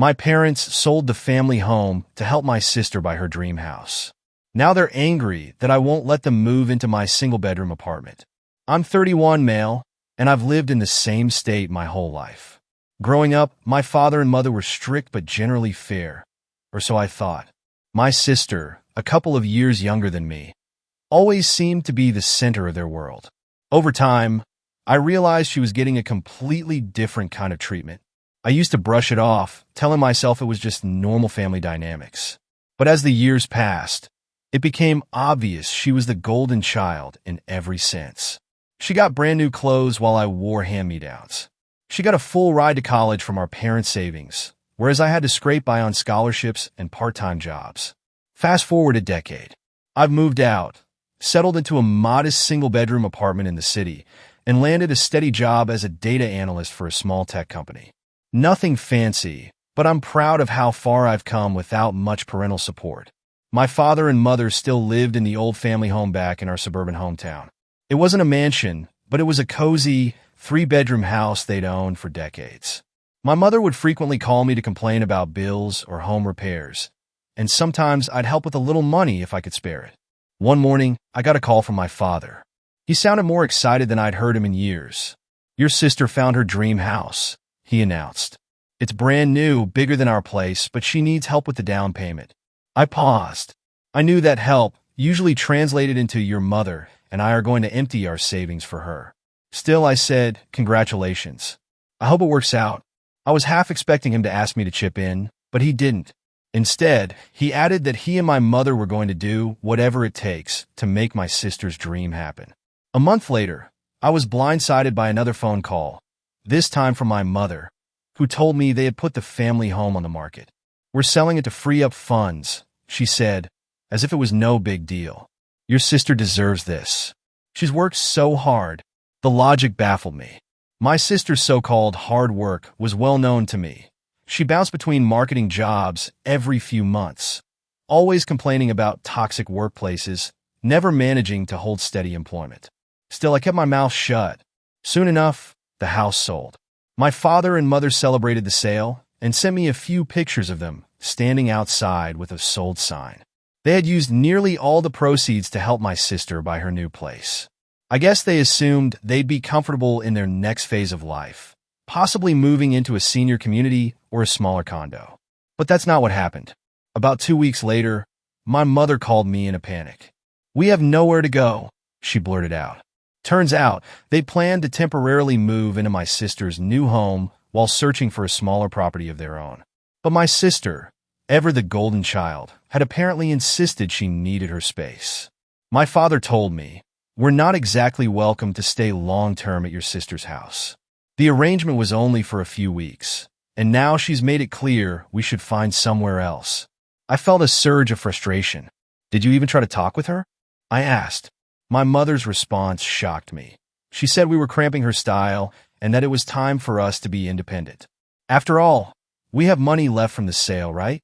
My parents sold the family home to help my sister buy her dream house. Now they're angry that I won't let them move into my single-bedroom apartment. I'm 31, male, and I've lived in the same state my whole life. Growing up, my father and mother were strict but generally fair, or so I thought. My sister, a couple of years younger than me, always seemed to be the center of their world. Over time, I realized she was getting a completely different kind of treatment. I used to brush it off, telling myself it was just normal family dynamics. But as the years passed, it became obvious she was the golden child in every sense. She got brand new clothes while I wore hand-me-downs. She got a full ride to college from our parents' savings, whereas I had to scrape by on scholarships and part-time jobs. Fast forward a decade. I've moved out, settled into a modest single-bedroom apartment in the city, and landed a steady job as a data analyst for a small tech company. Nothing fancy, but I'm proud of how far I've come without much parental support. My father and mother still lived in the old family home back in our suburban hometown. It wasn't a mansion, but it was a cozy, 3-bedroom house they'd owned for decades. My mother would frequently call me to complain about bills or home repairs, and sometimes I'd help with a little money if I could spare it. One morning, I got a call from my father. He sounded more excited than I'd heard him in years. "Your sister found her dream house," he announced. "It's brand new, bigger than our place, but she needs help with the down payment." I paused. I knew that help usually translated into "your mother and I are going to empty our savings for her." Still, I said, "Congratulations. I hope it works out." I was half expecting him to ask me to chip in, but he didn't. Instead, he added that he and my mother were going to do whatever it takes to make my sister's dream happen. A month later, I was blindsided by another phone call, this time from my mother, who told me they had put the family home on the market. "We're selling it to free up funds," she said, as if it was no big deal. "Your sister deserves this. She's worked so hard." The logic baffled me. My sister's so-called hard work was well known to me. She bounced between marketing jobs every few months, always complaining about toxic workplaces, never managing to hold steady employment. Still, I kept my mouth shut. Soon enough, the house sold. My father and mother celebrated the sale and sent me a few pictures of them standing outside with a sold sign. They had used nearly all the proceeds to help my sister buy her new place. I guess they assumed they'd be comfortable in their next phase of life, possibly moving into a senior community or a smaller condo. But that's not what happened. About 2 weeks later, my mother called me in a panic. "We have nowhere to go," she blurted out. Turns out, they planned to temporarily move into my sister's new home while searching for a smaller property of their own. But my sister, ever the golden child, had apparently insisted she needed her space. My father told me, "We're not exactly welcome to stay long-term at your sister's house. The arrangement was only for a few weeks, and now she's made it clear we should find somewhere else." I felt a surge of frustration. "Did you even try to talk with her?" I asked. My mother's response shocked me. She said we were cramping her style and that it was time for us to be independent. After all, we have money left from the sale, right?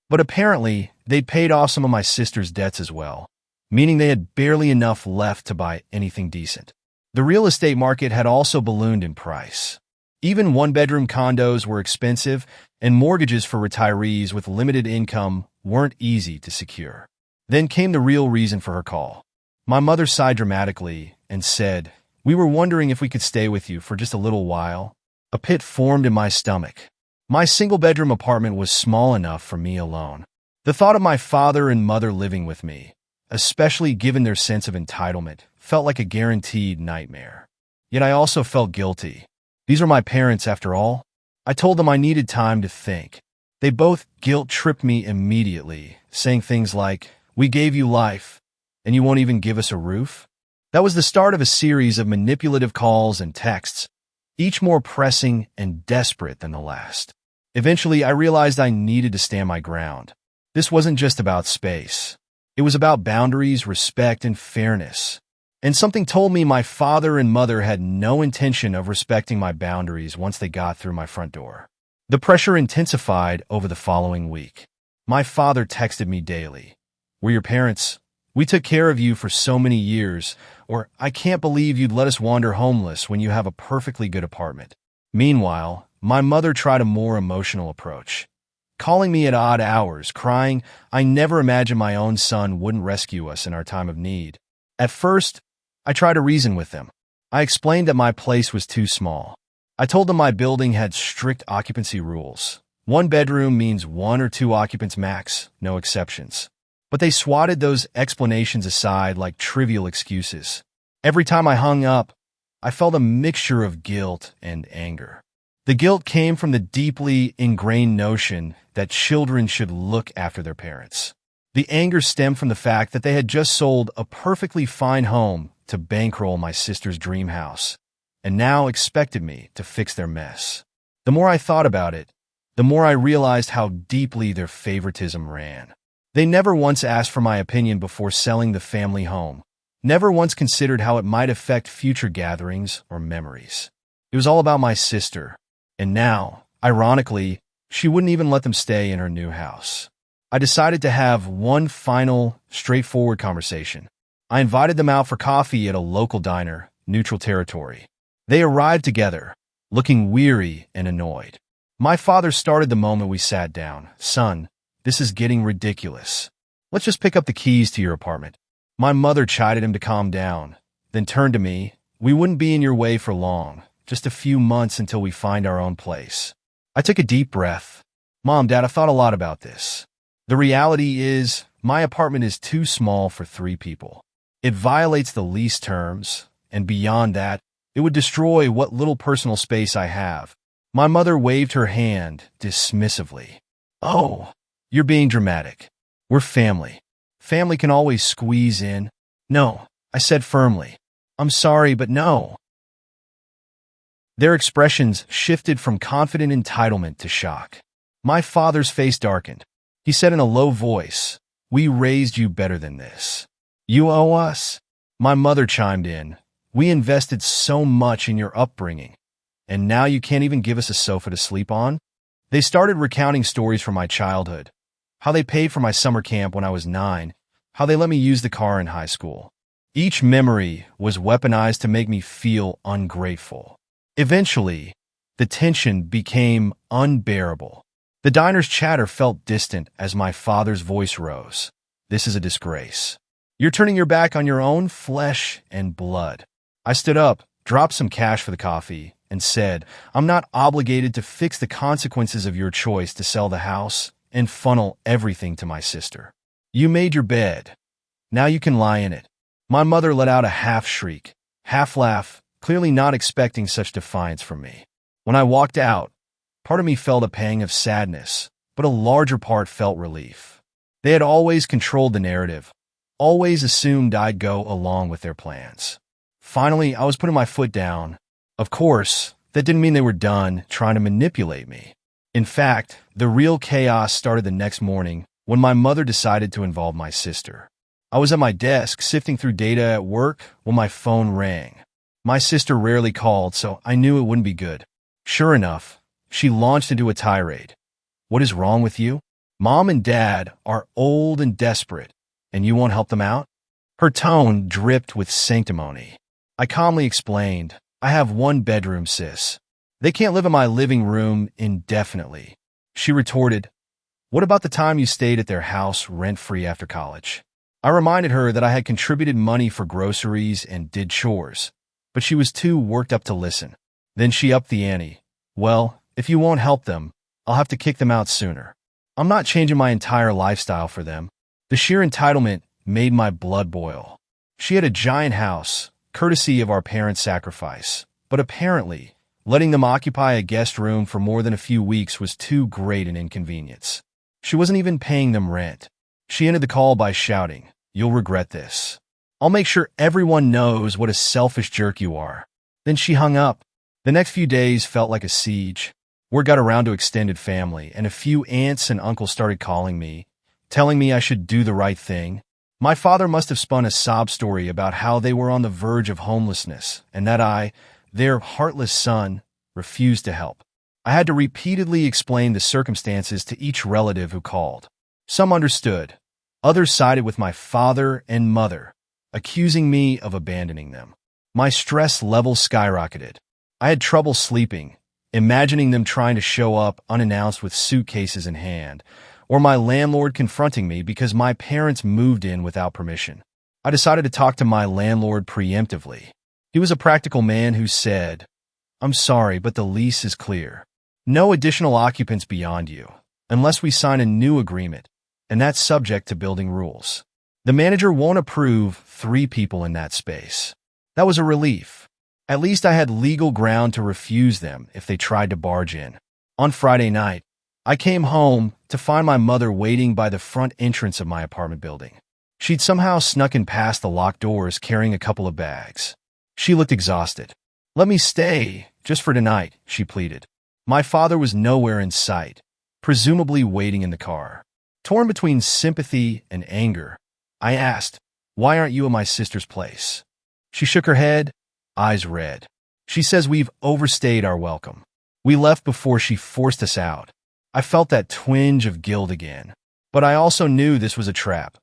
But apparently, they'd paid off some of my sister's debts as well, meaning they had barely enough left to buy anything decent. The real estate market had also ballooned in price. Even one-bedroom condos were expensive, and mortgages for retirees with limited income weren't easy to secure. Then came the real reason for her call. My mother sighed dramatically and said, "We were wondering if we could stay with you for just a little while." A pit formed in my stomach. My single-bedroom apartment was small enough for me alone. The thought of my father and mother living with me, especially given their sense of entitlement, felt like a guaranteed nightmare. Yet I also felt guilty. These were my parents, after all. I told them I needed time to think. They both guilt-tripped me immediately, saying things like, "We gave you life, and you won't even give us a roof?" That was the start of a series of manipulative calls and texts, each more pressing and desperate than the last. Eventually, I realized I needed to stand my ground. This wasn't just about space. It was about boundaries, respect, and fairness. And something told me my father and mother had no intention of respecting my boundaries once they got through my front door. The pressure intensified over the following week. My father texted me daily. "We're your parents. We took care of you for so many years," or "I can't believe you'd let us wander homeless when you have a perfectly good apartment." Meanwhile, my mother tried a more emotional approach. calling me at odd hours, crying, I never imagined my own son wouldn't rescue us in our time of need. At first, I tried to reason with them. I explained that my place was too small. I told them my building had strict occupancy rules. One bedroom means 1 or 2 occupants max, no exceptions. But they swatted those explanations aside like trivial excuses. Every time I hung up, I felt a mixture of guilt and anger. The guilt came from the deeply ingrained notion that children should look after their parents. The anger stemmed from the fact that they had just sold a perfectly fine home to bankroll my sister's dream house, and now expected me to fix their mess. The more I thought about it, the more I realized how deeply their favoritism ran. They never once asked for my opinion before selling the family home, never once considered how it might affect future gatherings or memories. It was all about my sister, and now, ironically, she wouldn't even let them stay in her new house. I decided to have one final, straightforward conversation. I invited them out for coffee at a local diner, neutral territory. They arrived together, looking weary and annoyed. My father started the moment we sat down. Son, this is getting ridiculous. Let's just pick up the keys to your apartment. My mother chided him to calm down, then turned to me. We wouldn't be in your way for long, just a few months until we find our own place. I took a deep breath. Mom, Dad, I've thought a lot about this. The reality is, my apartment is too small for 3 people. It violates the lease terms, and beyond that, it would destroy what little personal space I have. My mother waved her hand dismissively. Oh, you're being dramatic. We're family. Family can always squeeze in. No, I said firmly. I'm sorry, but no. Their expressions shifted from confident entitlement to shock. My father's face darkened. He said in a low voice, "We raised you better than this. You owe us." My mother chimed in. "We invested so much in your upbringing, and now you can't even give us a sofa to sleep on?" They started recounting stories from my childhood, how they paid for my summer camp when I was 9, how they let me use the car in high school. Each memory was weaponized to make me feel ungrateful. Eventually, the tension became unbearable. The diner's chatter felt distant as my father's voice rose. "This is a disgrace. You're turning your back on your own flesh and blood." I stood up, dropped some cash for the coffee, and said, "I'm not obligated to fix the consequences of your choice to sell the house and funnel everything to my sister. You made your bed. Now you can lie in it." My mother let out a half shriek, half laugh, clearly not expecting such defiance from me. When I walked out, part of me felt a pang of sadness, but a larger part felt relief. They had always controlled the narrative, always assumed I'd go along with their plans. Finally, I was putting my foot down. Of course, that didn't mean they were done trying to manipulate me. In fact, the real chaos started the next morning when my mother decided to involve my sister. I was at my desk sifting through data at work when my phone rang. My sister rarely called, so I knew it wouldn't be good. Sure enough, she launched into a tirade. "What is wrong with you? Mom and Dad are old and desperate, and you won't help them out?" Her tone dripped with sanctimony. I calmly explained, "I have 1 bedroom, sis. They can't live in my living room indefinitely." She retorted, "What about the time you stayed at their house rent-free after college?" I reminded her that I had contributed money for groceries and did chores, but she was too worked up to listen. Then she upped the ante. "Well, if you won't help them, I'll have to kick them out sooner. I'm not changing my entire lifestyle for them." The sheer entitlement made my blood boil. She had a giant house, courtesy of our parents' sacrifice, but apparently, letting them occupy a guest room for more than a few weeks was too great an inconvenience. She wasn't even paying them rent. She ended the call by shouting, "You'll regret this. I'll make sure everyone knows what a selfish jerk you are." Then she hung up. The next few days felt like a siege. Word got around to extended family, and a few aunts and uncles started calling me, telling me I should do the right thing. My father must have spun a sob story about how they were on the verge of homelessness, and that I, their heartless son, refused to help. I had to repeatedly explain the circumstances to each relative who called. Some understood. Others sided with my father and mother, accusing me of abandoning them. My stress levels skyrocketed. I had trouble sleeping, imagining them trying to show up unannounced with suitcases in hand, or my landlord confronting me because my parents moved in without permission. I decided to talk to my landlord preemptively. He was a practical man who said, "I'm sorry, but the lease is clear. No additional occupants beyond you, unless we sign a new agreement, and that's subject to building rules. The manager won't approve 3 people in that space." That was a relief. At least I had legal ground to refuse them if they tried to barge in. On Friday night, I came home to find my mother waiting by the front entrance of my apartment building. She'd somehow snuck in past the locked doors carrying a couple of bags. She looked exhausted. "Let me stay, just for tonight," she pleaded. My father was nowhere in sight, presumably waiting in the car. Torn between sympathy and anger, I asked, "Why aren't you at my sister's place?" She shook her head, eyes red. "She says we've overstayed our welcome. We left before she forced us out." I felt that twinge of guilt again, but I also knew this was a trap.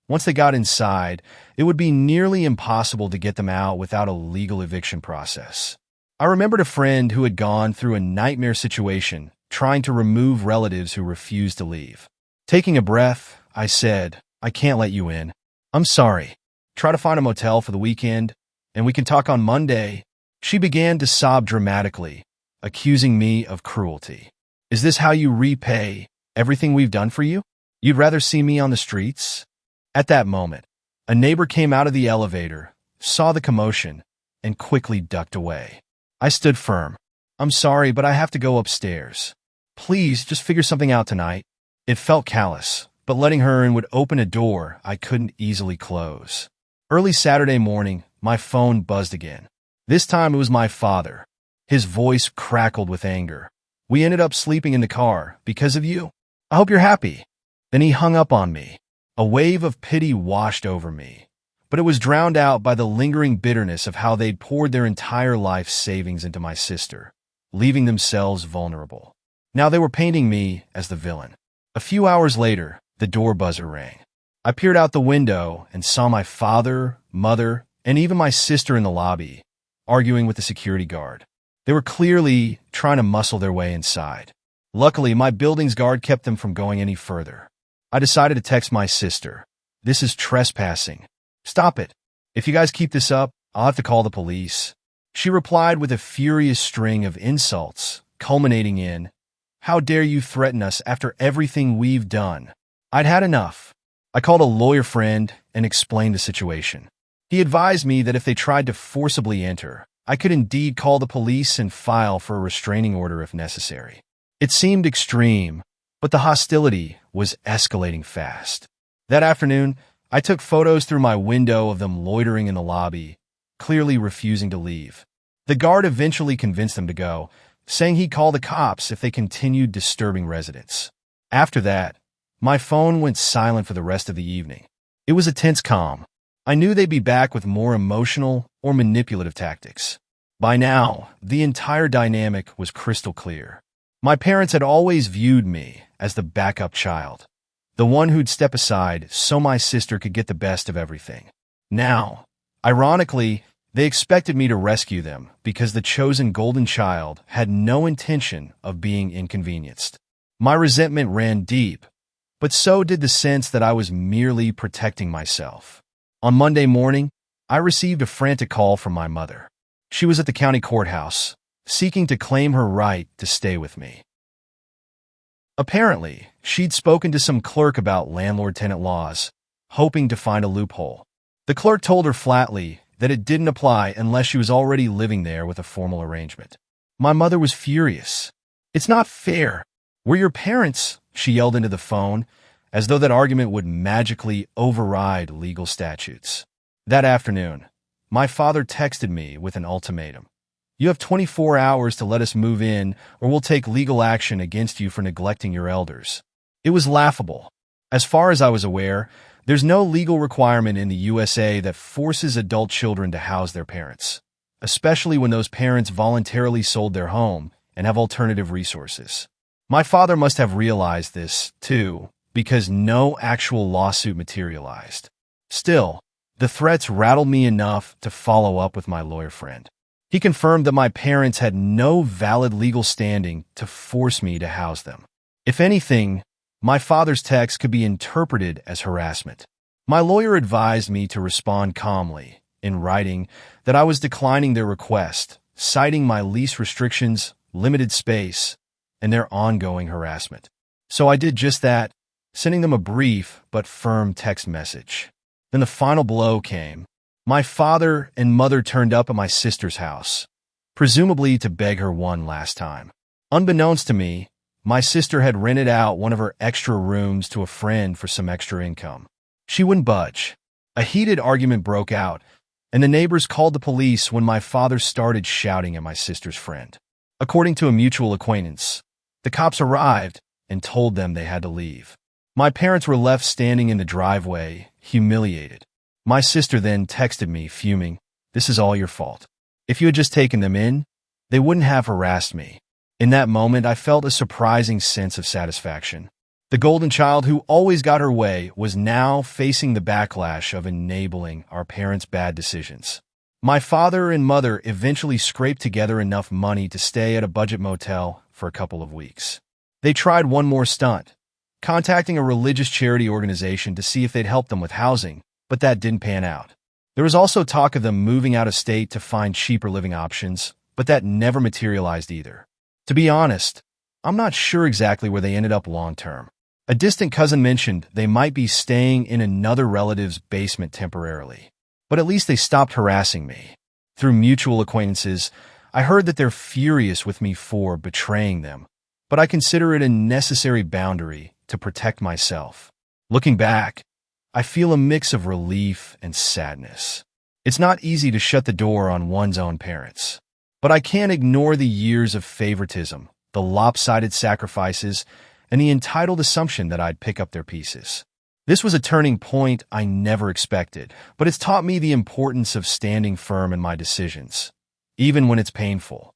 Once they got inside, it would be nearly impossible to get them out without a legal eviction process. I remembered a friend who had gone through a nightmare situation trying to remove relatives who refused to leave. Taking a breath, I said, "I can't let you in. I'm sorry. Try to find a motel for the weekend, and we can talk on Monday." She began to sob dramatically, accusing me of cruelty. "Is this how you repay everything we've done for you? You'd rather see me on the streets?" At that moment, a neighbor came out of the elevator, saw the commotion, and quickly ducked away. I stood firm. "I'm sorry, but I have to go upstairs. Please, just figure something out tonight." It felt callous, but letting her in would open a door I couldn't easily close. Early Saturday morning, my phone buzzed again. This time it was my father. His voice crackled with anger. "We ended up sleeping in the car because of you. I hope you're happy." Then he hung up on me. A wave of pity washed over me, but it was drowned out by the lingering bitterness of how they'd poured their entire life savings into my sister, leaving themselves vulnerable. Now they were painting me as the villain. A few hours later, the door buzzer rang. I peered out the window and saw my father, mother, and even my sister in the lobby, arguing with the security guard. They were clearly trying to muscle their way inside. Luckily, my building's guard kept them from going any further. I decided to text my sister. "This is trespassing. Stop it. If you guys keep this up, I'll have to call the police." She replied with a furious string of insults, culminating in, "How dare you threaten us after everything we've done?" I'd had enough. I called a lawyer friend and explained the situation. He advised me that if they tried to forcibly enter, I could indeed call the police and file for a restraining order if necessary. It seemed extreme, but the hostility was escalating fast. That afternoon, I took photos through my window of them loitering in the lobby, clearly refusing to leave. The guard eventually convinced them to go, saying he'd call the cops if they continued disturbing residents. After that, my phone went silent for the rest of the evening. It was a tense calm. I knew they'd be back with more emotional or manipulative tactics. By now, the entire dynamic was crystal clear. My parents had always viewed me as the backup child, the one who'd step aside so my sister could get the best of everything. Now, ironically, they expected me to rescue them because the chosen golden child had no intention of being inconvenienced. My resentment ran deep, but so did the sense that I was merely protecting myself. On Monday morning, I received a frantic call from my mother. She was at the county courthouse, seeking to claim her right to stay with me. Apparently, she'd spoken to some clerk about landlord-tenant laws, hoping to find a loophole. The clerk told her flatly that it didn't apply unless she was already living there with a formal arrangement. My mother was furious. "It's not fair. We're your parents," she yelled into the phone, as though that argument would magically override legal statutes. That afternoon, my father texted me with an ultimatum. "You have 24 hours to let us move in, or we'll take legal action against you for neglecting your elders." It was laughable. As far as I was aware, there's no legal requirement in the USA that forces adult children to house their parents, especially when those parents voluntarily sold their home and have alternative resources. My father must have realized this, too, because no actual lawsuit materialized. Still, the threats rattled me enough to follow up with my lawyer friend. He confirmed that my parents had no valid legal standing to force me to house them. If anything, my father's text could be interpreted as harassment. My lawyer advised me to respond calmly, in writing, that I was declining their request, citing my lease restrictions, limited space, and their ongoing harassment. So I did just that, sending them a brief but firm text message. Then the final blow came. My father and mother turned up at my sister's house, presumably to beg her one last time. Unbeknownst to me, my sister had rented out one of her extra rooms to a friend for some extra income. She wouldn't budge. A heated argument broke out, and the neighbors called the police when my father started shouting at my sister's friend. According to a mutual acquaintance, the cops arrived and told them they had to leave. My parents were left standing in the driveway, humiliated. My sister then texted me, fuming, "This is all your fault. If you had just taken them in, they wouldn't have harassed me." In that moment, I felt a surprising sense of satisfaction. The golden child who always got her way was now facing the backlash of enabling our parents' bad decisions. My father and mother eventually scraped together enough money to stay at a budget motel for a couple of weeks. They tried one more stunt, contacting a religious charity organization to see if they'd help them with housing, but that didn't pan out. There was also talk of them moving out of state to find cheaper living options, but that never materialized either. To be honest, I'm not sure exactly where they ended up long term. A distant cousin mentioned they might be staying in another relative's basement temporarily, but at least they stopped harassing me. Through mutual acquaintances, I heard that they're furious with me for betraying them, but I consider it a necessary boundary to protect myself. Looking back, I feel a mix of relief and sadness. It's not easy to shut the door on one's own parents, but I can't ignore the years of favoritism, the lopsided sacrifices, and the entitled assumption that I'd pick up their pieces. This was a turning point I never expected, but it's taught me the importance of standing firm in my decisions, even when it's painful.